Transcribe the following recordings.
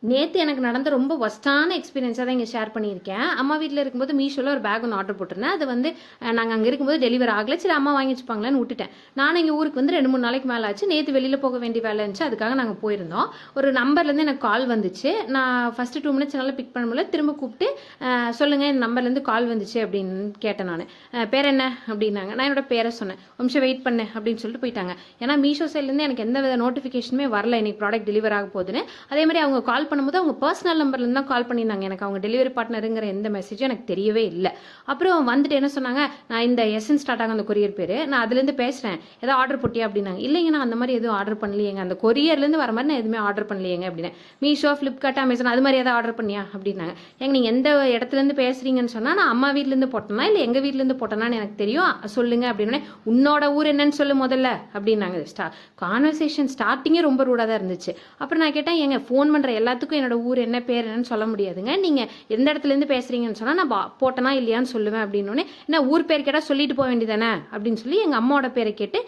நேற்று எனக்கு நடந்த ரொம்ப ஒஸ்ட்டான எக்ஸ்பீரியன்ஸாக தான் இங்கே ஷேர் பண்ணியிருக்கேன். அம்மா வீட்டில் இருக்கும்போது மீஷோவில் ஒரு பேக் ஒன்று ஆர்டர் போட்டிருந்தேன். அது வந்து நாங்கள் அங்கே இருக்கும்போது டெலிவரி ஆகலை. சரி அம்மா வாங்கி வச்சுப்பாங்களான்னு விட்டுட்டேன். நானும் எங்கள் ஊருக்கு வந்து 2-3 நாளைக்கு மேலே ஆச்சு. நேற்று வெளியில் போக வேண்டிய வேலை இருந்துச்சு. அதுக்காக நாங்கள் போயிருந்தோம். ஒரு நம்பர்லேருந்து எனக்கு கால் வந்துச்சு. நான் ஃபஸ்ட்டு 2 மினிட்ஸ் நல்லா பிக் பண்ண முடியல. திரும்ப கூப்பிட்டு சொல்லுங்கள் இந்த நம்பர்லேருந்து கால் வந்துச்சு அப்படின்னு கேட்டேன். நான் பேர் என்ன அப்படின்னாங்க. நான் என்னோட பேரை சொன்னேன். ஒரு நிமிஷம் வெயிட் பண்ணு அப்படின்னு சொல்லிட்டு போயிட்டாங்க. ஏன்னா மீஷோ சைட்லேருந்து எனக்கு எந்த வித நோட்டிஃபிகேஷனுமே வரல இன்னைக்கு ப்ராடக்ட் டெலிவர் ஆக போகுதுன்னு. அதே மாதிரி அவங்க கால் பண்ணும்போது அவங்க பர்சனல் நம்பர்லேருந்து தான் கால் பண்ணியிருந்தாங்க. எனக்கு அவங்க டெலிவரி பார்ட்னருங்கிற எந்த மெசேஜும் எனக்கு தெரியவே இல்லை. அப்புறம் வந்துட்டு என்ன சொன்னாங்க, நான் இந்த எஸ்என் ஸ்டார்ட் ஆகும் அந்த கொரியர் பேர், நான் அதுலேருந்து பேசுகிறேன், ஏதோ ஆர்டர் போட்டியா அப்படின்னாங்க. இல்லைங்க நான் அந்த மாதிரி எதுவும் ஆர்டர் பண்ணலையேங்க, அந்த கொரியர்லேருந்து வர மாதிரி நான் எதுவுமே ஆர்டர் பண்ணலையேங்க அப்படின்னு. மீஷோ, ஃப்ளிப்கார்ட், அமேசான் அது மாதிரி எதாவது ஆர்டர் பண்ணியா அப்படின்னாங்க. ஏங்க நீங்கள் எந்த இடத்துலேருந்து பேசுகிறீங்கன்னு சொன்னால் நான் அம்மா வீட்டிலேருந்து போட்டேனா இல்லை எங்கள் வீட்டிலேருந்து போட்டேனான்னு எனக்கு தெரியும் சொல்லுங்க அப்படின்னு. உன்னோட ஊர் என்னன்னு சொல்லு முதல்ல அப்படின்னாங்க. கான்வர்சேஷன் ஸ்டார்டிங்கே ரொம்ப ரூடாக தான் இருந்துச்சு. அப்புறம் நான் கேட்டேன், எங்க ஃபோன் பண்ணுற எல்லாத்துக்கும் என்னோட ஊர் என்ன பேர் என்னன்னு சொல்ல முடியாதுங்க, நீங்கள் எந்த இடத்துலேருந்து பேசுகிறீங்கன்னு சொன்னால் நான் போட்டேனா இல்லையான்னு சொல்லுவேன் அப்படின்னு. என்ன ஊர் பேர் கேட்டால் சொல்லிட்டு போக வேண்டியதானே அப்படின்னு சொல்லி எங்கள் அம்மாவோட பேரை கேட்டு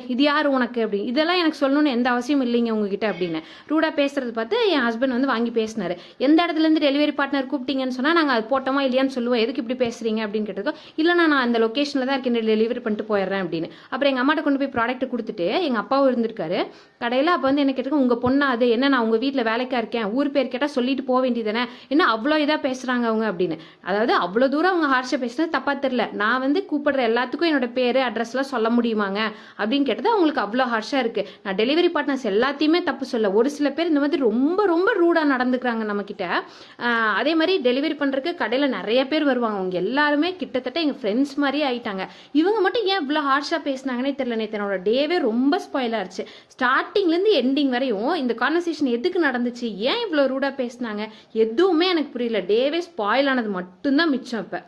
இது யார் உனக்கு அப்படி இதெல்லாம் எனக்கு சொல்லணும்னு எந்த அவசியம் இல்லைங்க உங்ககிட்ட அப்படின்னு ரூடாக பேசுறது பார்த்து என் ஹஸ்பண்ட் வந்து வாங்கி பேசினார். எந்த இடத்துலேருந்து டெலிவரி பார்ட்னர் கூப்பிட்டீங்கன்னு சொன்னால் நாங்கள் அது போட்டோமா இல்லையான்னு சொல்லுவோம், எதுக்கு இப்படி பேசுகிறீங்க அப்படின்னு கேட்டதும் இல்லைனா நான் அந்த லொக்கேஷனில் தான் இருக்கேன், டெலிவரி பண்ணிட்டு போயிடுறேன் அப்படின்னு. அப்புறம் எங்கள் அம்மாட்ட கொண்டு போய் ப்ராடக்ட் கொடுத்துட்டு எங்கள் அப்பாவும் இருந்திருக்காரு கடையில். அப்போ வந்து என்ன கேட்டுருக்கோம், உங்கள் பொண்ணா அது என்ன, நான் உங்கள் வீட்டில் வேலைக்காக இருக்கேன், ஊர் பேர் கேட்டால் சொல்லிட்டு போக வேண்டியதானே, என்ன அவ்வளோ இதாக பேசுகிறாங்க அவங்க அப்படின்னு. அதாவது அவ்வளோ தூரம் அவங்க ஹார்ஷாக பேசுனது தப்பாக தெரில. நான் வந்து கூப்பிடுற எல்லாத்துக்கும் என்னோட பேர் அட்ரஸ்லாம் சொல்ல முடியுமாங்க அப்படின்னு கேட்டது அவங்களுக்கு அவ்வளோ ஹார்ஷாக இருக்குது. நான் டெலிவரி பார்ட்னர்ஸ் எல்லாத்தையுமே தப்பு சொல்ல, ஒரு சில பேர் இந்த மாதிரி ரொம்ப ரொம்ப ரூடாக நடந்துக்கிறாங்க நம்மக்கிட்ட. அதே மாதிரி டெலிவரி பண்ணுறதுக்கு கடையில் நிறைய பேர் வருவாங்க, அவங்க எல்லாருமே கிட்டத்தட்ட எங்கள் ஃப்ரெண்ட்ஸ் மாதிரியே ஆயிட்டாங்க. இவங்க மட்டும் ஏன் இவ்வளோ ஹார்ஷாக பேசினாங்கன்னே தெரியல. நேற்று என்னோட டேவே ரொம்ப ஸ்பாயில் ஆயிடுச்சு. ஸ்டார்டிங்லேருந்து எண்டிங் வரையும் இந்த கான்வர்சேஷன் எதுக்கு நடந்துச்சு, ஏன் இவ்வளோ ரூடாக பேசினாங்க, எதுவுமே எனக்கு புரியல. டேவே ஸ்பாயில் ஆனது மட்டும்தான் மிச்சம் இப்போ.